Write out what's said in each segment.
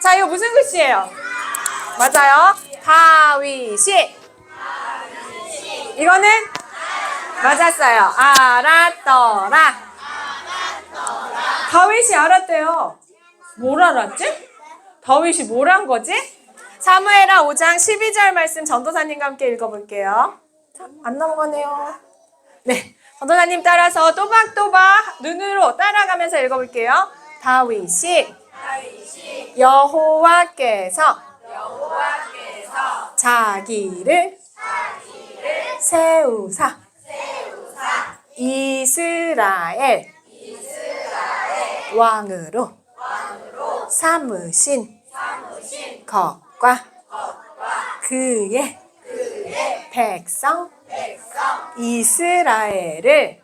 자, 이거 무슨 글씨예요? 맞아요. 다윗이. 이거는 맞았어요. 알았더라. 다윗이 알았대요. 뭘 알았지? 다윗이 뭘 한 거지? 사무엘하 5장 12절 말씀 전도사님과 함께 읽어볼게요. 자, 안 넘어가네요. 네, 전도사님 따라서 또박또박 눈으로 따라가면서 읽어볼게요. 다윗이 여호와께서 자기를 세우사 이스라엘 왕으로 삼으신 것과 그의 백성 이스라엘을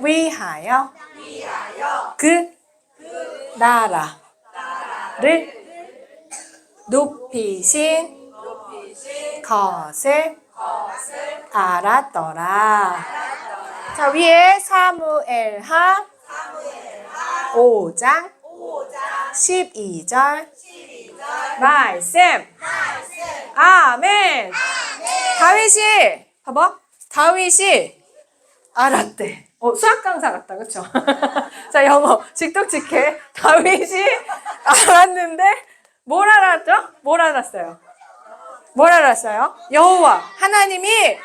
위하여 그 나라를 높이신 것을 알았더라. 자, 위에 사무엘하 5장 12절 말씀. 아멘. 다윗이 봐봐. 다윗이 알았대. 수학 강사 같다, 그쵸? 자, 영어 직독직해. 다윗이 알았는데 뭘 알았죠? 뭘 알았어요? 뭘 알았어요? 여호와 하나님이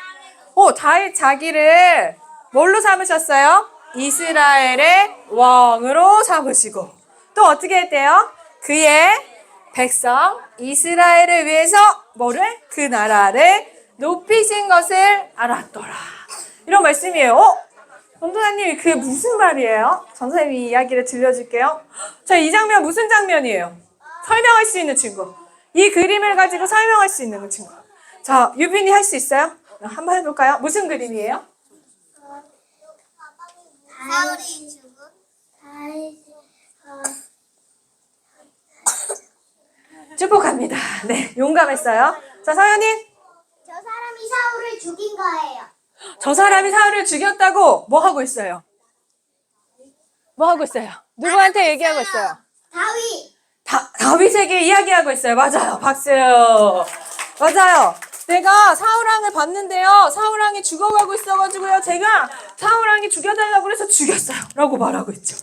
다윗 자기를 뭘로 삼으셨어요? 이스라엘의 왕으로 삼으시고 또 어떻게 했대요? 그의 백성 이스라엘을 위해서 뭐를? 그 나라를 높이신 것을 알았더라. 이런 말씀이에요. 전도사님 그게 무슨 말이에요? 전도사님이 이야기를 들려줄게요. 자, 이 장면 무슨 장면이에요? 설명할 수 있는 친구. 이 그림을 가지고 설명할 수 있는 친구. 자, 유빈이 할 수 있어요? 한번 해볼까요? 무슨 그림이에요? 사울이 죽은 축복합니다. 네, 용감했어요. 자, 서연이. 저 사람이 사울을 죽인 거예요. 저 사람이 사울을 죽였다고 뭐 하고 있어요? 뭐 하고 있어요? 누구한테 얘기하고 있어요? 다윗. 다윗에게 이야기하고 있어요. 맞아요. 박수. 맞아요. 내가 사울왕을 봤는데요. 사울왕이 죽어가고 있어가지고요. 제가 사울왕이 죽여달라고 그래서 죽였어요. 라고 말하고 있죠.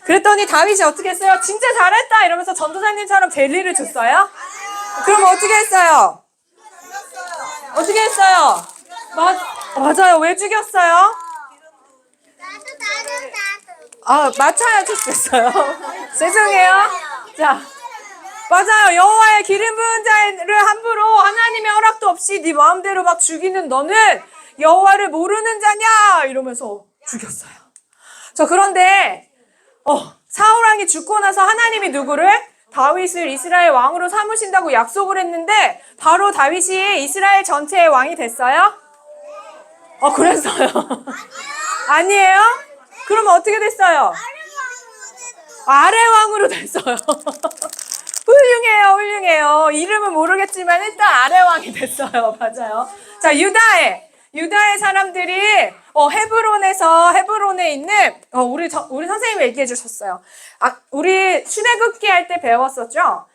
그랬더니 다윗이 어떻게 했어요? 진짜 잘했다 이러면서 전도사님처럼 젤리를 줬어요? 그럼 어떻게 했어요? 어떻게 했어요? 맞아요. 왜 죽였어요? 나도. 맞춰야 줬어요. 죄송해요. 자, 맞아요. 여호와의 기름 부은 자를 함부로 하나님의 허락도 없이 네 마음대로 막 죽이는 너는 여호와를 모르는 자냐? 이러면서 죽였어요. 자, 그런데 사울왕이 죽고 나서 하나님이 누구를? 다윗을 이스라엘 왕으로 삼으신다고 약속을 했는데 바로 다윗이 이스라엘 전체의 왕이 됐어요? 그랬어요. 아니에요? 그러면 어떻게 됐어요? 아래 왕으로 됐어요. 훌륭해요. 이름은 모르겠지만 일단 아래 왕이 됐어요. 맞아요. 자, 유다의 사람들이 헤브론에 있는 우리 선생님이 얘기해 주셨어요. 우리 출애굽기 할 때 배웠었죠?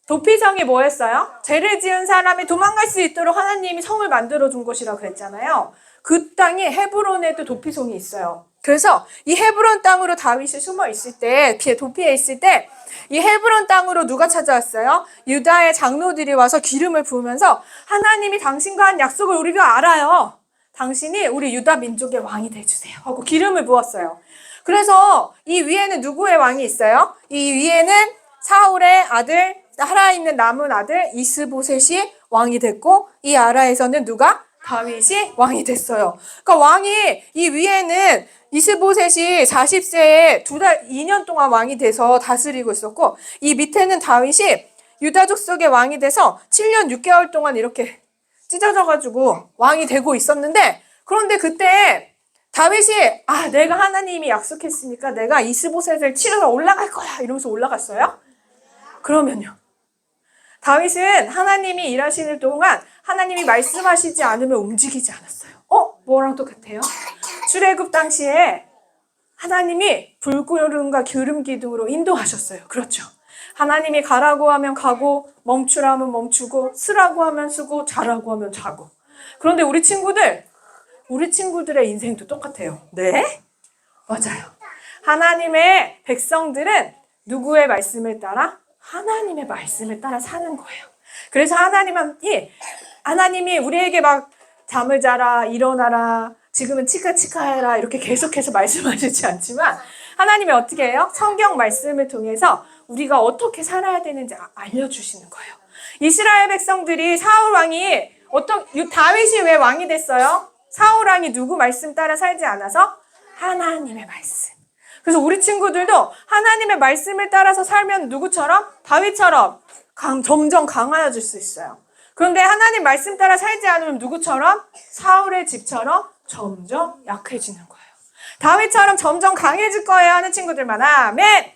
도피성이 뭐였어요? 죄를 지은 사람이 도망갈 수 있도록 하나님이 성을 만들어 준 곳이라고 그랬잖아요. 그 땅이 헤브론에도 도피성이 있어요. 그래서 이 헤브론 땅으로 다윗이 숨어 있을 때, 도피해 있을 때, 이 헤브론 땅으로 누가 찾아왔어요? 유다의 장로들이 와서 기름을 부으면서 하나님이 당신과 한 약속을 우리가 알아요. 당신이 우리 유다 민족의 왕이 돼주세요. 하고 기름을 부었어요. 그래서 이 위에는 누구의 왕이 있어요? 이 위에는 사울의 아들, 살아있는 남은 아들 이스보셋이 왕이 됐고 이 아래에서는 누가? 다윗이 왕이 됐어요. 그러니까 왕이 이 위에는 이스보셋이 40세에 2년 동안 왕이 돼서 다스리고 있었고 이 밑에는 다윗이 유다족 속의 왕이 돼서 7년 6개월 동안 이렇게 찢어져가지고 왕이 되고 있었는데 그런데 그때 다윗이 내가 하나님이 약속했으니까 내가 이스보셋을 치러서 올라갈 거야 이러면서 올라갔어요? 그러면요. 다윗은 하나님이 일하시는 동안 하나님이 말씀하시지 않으면 움직이지 않았어요. 뭐랑 똑같아요? 출애굽 당시에 하나님이 불구름과 기름 기둥으로 인도하셨어요. 그렇죠. 하나님이 가라고 하면 가고, 멈추라 하면 멈추고, 쓰라고 하면 쓰고, 자라고 하면 자고. 그런데 우리 친구들의 인생도 똑같아요. 네? 맞아요. 하나님의 백성들은 누구의 말씀을 따라? 하나님의 말씀을 따라 사는 거예요. 그래서 하나님이 우리에게 막 잠을 자라, 일어나라, 지금은 치카치카 해라 이렇게 계속해서 말씀하시지 않지만 하나님이 어떻게 해요? 성경 말씀을 통해서 우리가 어떻게 살아야 되는지 알려주시는 거예요. 이스라엘 백성들이 사울 왕이 다윗이 왜 왕이 됐어요? 사울 왕이 누구 말씀 따라 살지 않아서? 하나님의 말씀. 그래서 우리 친구들도 하나님의 말씀을 따라서 살면 누구처럼? 다윗처럼 점점 강해질 수 있어요. 그런데 하나님 말씀 따라 살지 않으면 누구처럼? 사울의 집처럼 점점 약해지는 거예요. 다윗처럼 점점 강해질 거예요 하는 친구들만 아멘.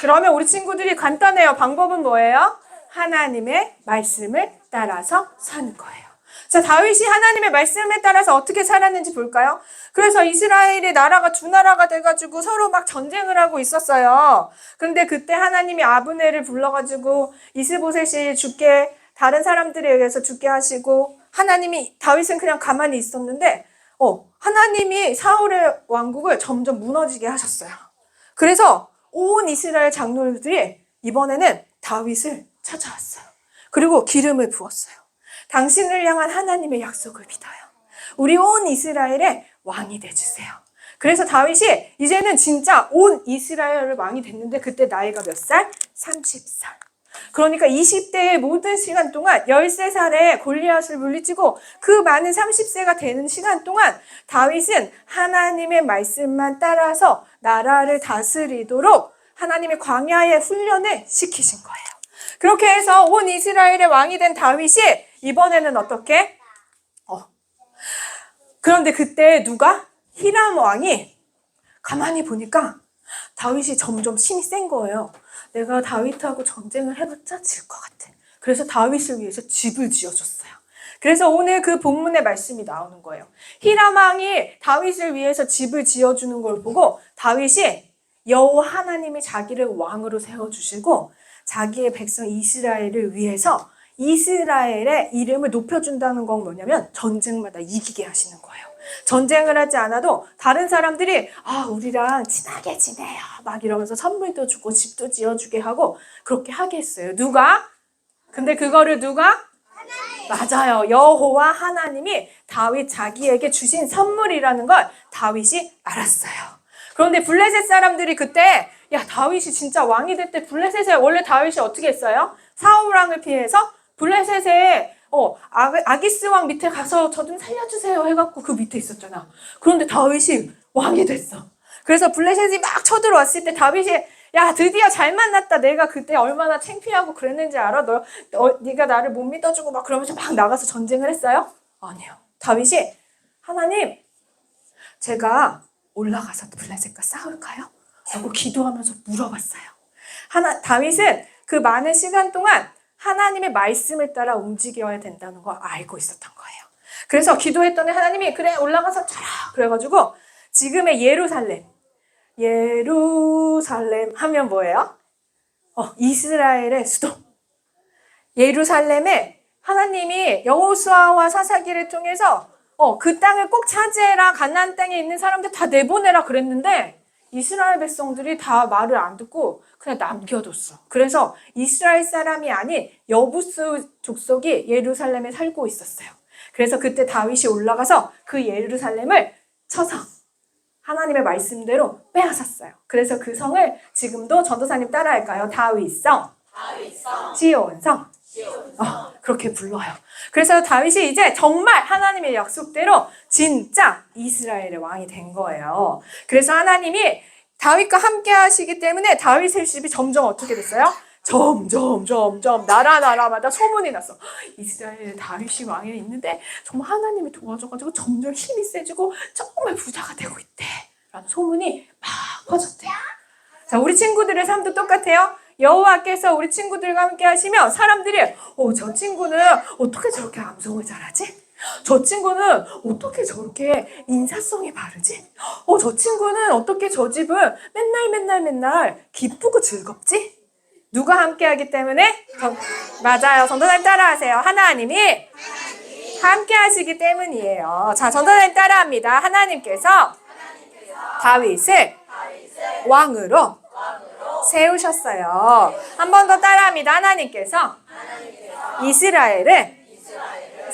그러면 우리 친구들이 간단해요. 방법은 뭐예요? 하나님의 말씀을 따라서 사는 거예요. 자, 다윗이 하나님의 말씀에 따라서 어떻게 살았는지 볼까요? 그래서 이스라엘의 나라가 두 나라가 돼가지고 서로 막 전쟁을 하고 있었어요. 근데 그때 하나님이 아브넬을 불러가지고 이스보셋이 다른 사람들에 의해서 죽게 하시고 다윗은 그냥 가만히 있었는데 하나님이 사울의 왕국을 점점 무너지게 하셨어요. 그래서 온 이스라엘 장로들이 이번에는 다윗을 찾아왔어요. 그리고 기름을 부었어요. 당신을 향한 하나님의 약속을 믿어요. 우리 온 이스라엘의 왕이 되주세요. 그래서 다윗이 이제는 진짜 온 이스라엘의 왕이 됐는데 그때 나이가 몇 살? 30살. 그러니까 20대의 모든 시간 동안 13살에 골리앗을 물리치고 그 많은 30세가 되는 시간 동안 다윗은 하나님의 말씀만 따라서 나라를 다스리도록 하나님의 광야의 훈련을 시키신 거예요. 그렇게 해서 온 이스라엘의 왕이 된 다윗이 이번에는 어떻게? 그런데 그때 누가? 히람 왕이 가만히 보니까 다윗이 점점 힘이 센 거예요. 내가 다윗하고 전쟁을 해봤자 질 것 같아. 그래서 다윗을 위해서 집을 지어줬어요. 그래서 오늘 그 본문의 말씀이 나오는 거예요. 히람 왕이 다윗을 위해서 집을 지어주는 걸 보고 다윗이 여호와 하나님이 자기를 왕으로 세워주시고 자기의 백성 이스라엘을 위해서 이스라엘의 이름을 높여준다는 건 뭐냐면 전쟁마다 이기게 하시는 거예요. 전쟁을 하지 않아도 다른 사람들이 우리랑 친하게 지내요 막 이러면서 선물도 주고 집도 지어주게 하고 그렇게 하게 했어요. 누가? 근데 그거를 누가? 맞아요. 여호와 하나님이 다윗 자기에게 주신 선물이라는 걸 다윗이 알았어요. 그런데 블레셋 사람들이 그때 다윗이 진짜 왕이 됐대. 블레셋에 원래 다윗이 어떻게 했어요? 사울 왕을 피해서 블레셋에 아기스 왕 밑에 가서 저 좀 살려주세요 해갖고 그 밑에 있었잖아. 그런데 다윗이 왕이 됐어. 그래서 블레셋이 막 쳐들어왔을 때 다윗이 드디어 잘 만났다. 내가 그때 얼마나 창피하고 그랬는지 알아? 네가 나를 못 믿어주고 막 그러면서 막 나가서 전쟁을 했어요? 아니요. 다윗이 하나님 제가 올라가서 블레셋과 싸울까요? 라고 기도하면서 물어봤어요. 다윗은 그 많은 시간 동안 하나님의 말씀을 따라 움직여야 된다는 걸 알고 있었던 거예요. 그래서 기도했더니 하나님이 그래 올라가서 쳐라 그래가지고 지금의 예루살렘 하면 뭐예요? 이스라엘의 수도 예루살렘에 하나님이 여호수아와 사사기를 통해서 그 땅을 꼭 차지해라. 가나안 땅에 있는 사람들 다 내보내라 그랬는데 이스라엘 백성들이 다 말을 안 듣고 그냥 남겨뒀어. 그래서 이스라엘 사람이 아닌 여부스 족속이 예루살렘에 살고 있었어요. 그래서 그때 다윗이 올라가서 그 예루살렘을 쳐서 하나님의 말씀대로 빼앗았어요. 그래서 그 성을 지금도 전도사님 따라할까요? 다윗성, 지온성. 그렇게 불러요. 그래서 다윗이 이제 정말 하나님의 약속대로 진짜 이스라엘의 왕이 된 거예요. 그래서 하나님이 다윗과 함께 하시기 때문에 다윗의 집이 점점 어떻게 됐어요? 점점 나라마다 소문이 났어. 이스라엘에 다윗이 왕이 있는데 정말 하나님이 도와줘가지고 점점 힘이 세지고 정말 부자가 되고 있대 라는 소문이 막 퍼졌대요. 자, 우리 친구들의 삶도 똑같아요. 여호와께서 우리 친구들과 함께 하시면 사람들이 저 친구는 어떻게 저렇게 암송을 잘하지? 저 친구는 어떻게 저렇게 인사성이 바르지? 저 친구는 어떻게 저 집은 맨날 기쁘고 즐겁지? 누가 함께하기 때문에? 맞아요. 전도사님 따라하세요. 하나님이 함께하시기 때문이에요. 자, 전도사님 따라합니다. 하나님께서 다윗을 왕으로 세우셨어요. 한 번 더 따라합니다. 하나님께서 이스라엘을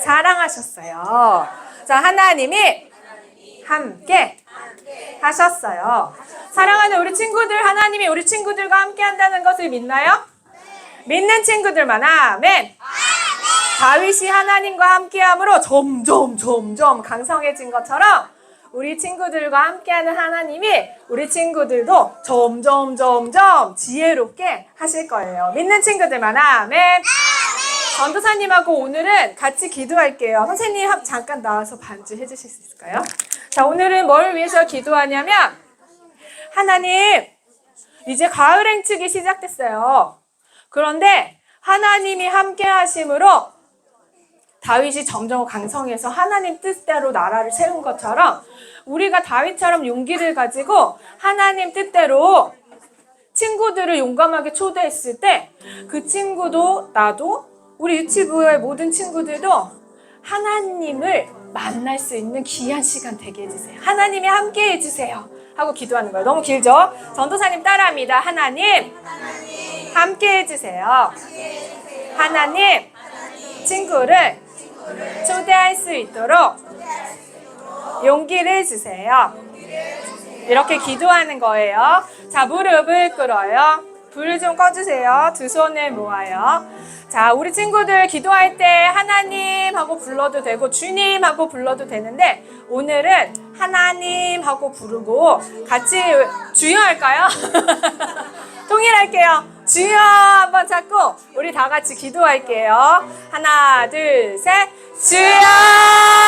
사랑하셨어요. 자, 하나님이 함께 하셨어요. 사랑하는 우리 친구들, 하나님이 우리 친구들과 함께 한다는 것을 믿나요? 믿는 친구들만 아멘. 다윗이 하나님과 함께함으로 점점 강성해진 것처럼 우리 친구들과 함께하는 하나님이 우리 친구들도 점점 지혜롭게 하실 거예요. 믿는 친구들만 아멘. 전도사님하고 오늘은 같이 기도할게요. 선생님 잠깐 나와서 반주 해주실 수 있을까요? 자, 오늘은 뭘 위해서 기도하냐면 하나님, 이제 가을 행축이 시작됐어요. 그런데 하나님이 함께 하심으로 다윗이 점점 강성해서 하나님 뜻대로 나라를 세운 것처럼 우리가 다윗처럼 용기를 가지고 하나님 뜻대로 친구들을 용감하게 초대했을 때 그 친구도 나도 우리 유치부의 모든 친구들도 하나님을 만날 수 있는 귀한 시간 되게 해주세요. 하나님이 함께 해주세요 하고 기도하는 거예요. 너무 길죠? 전도사님 따라합니다. 하나님 함께 해주세요. 하나님 친구를 초대할 수 있도록 용기를 주세요. 이렇게 기도하는 거예요. 자, 무릎을 꿇어요. 불을 좀 꺼주세요. 두 손을 모아요. 자, 우리 친구들 기도할 때 하나님 하고 불러도 되고 주님 하고 불러도 되는데 오늘은 하나님 하고 부르고 같이 주여 할까요? 통일할게요. 주여 한번 찾고 우리 다 같이 기도할게요. 하나, 둘, 셋. 주여!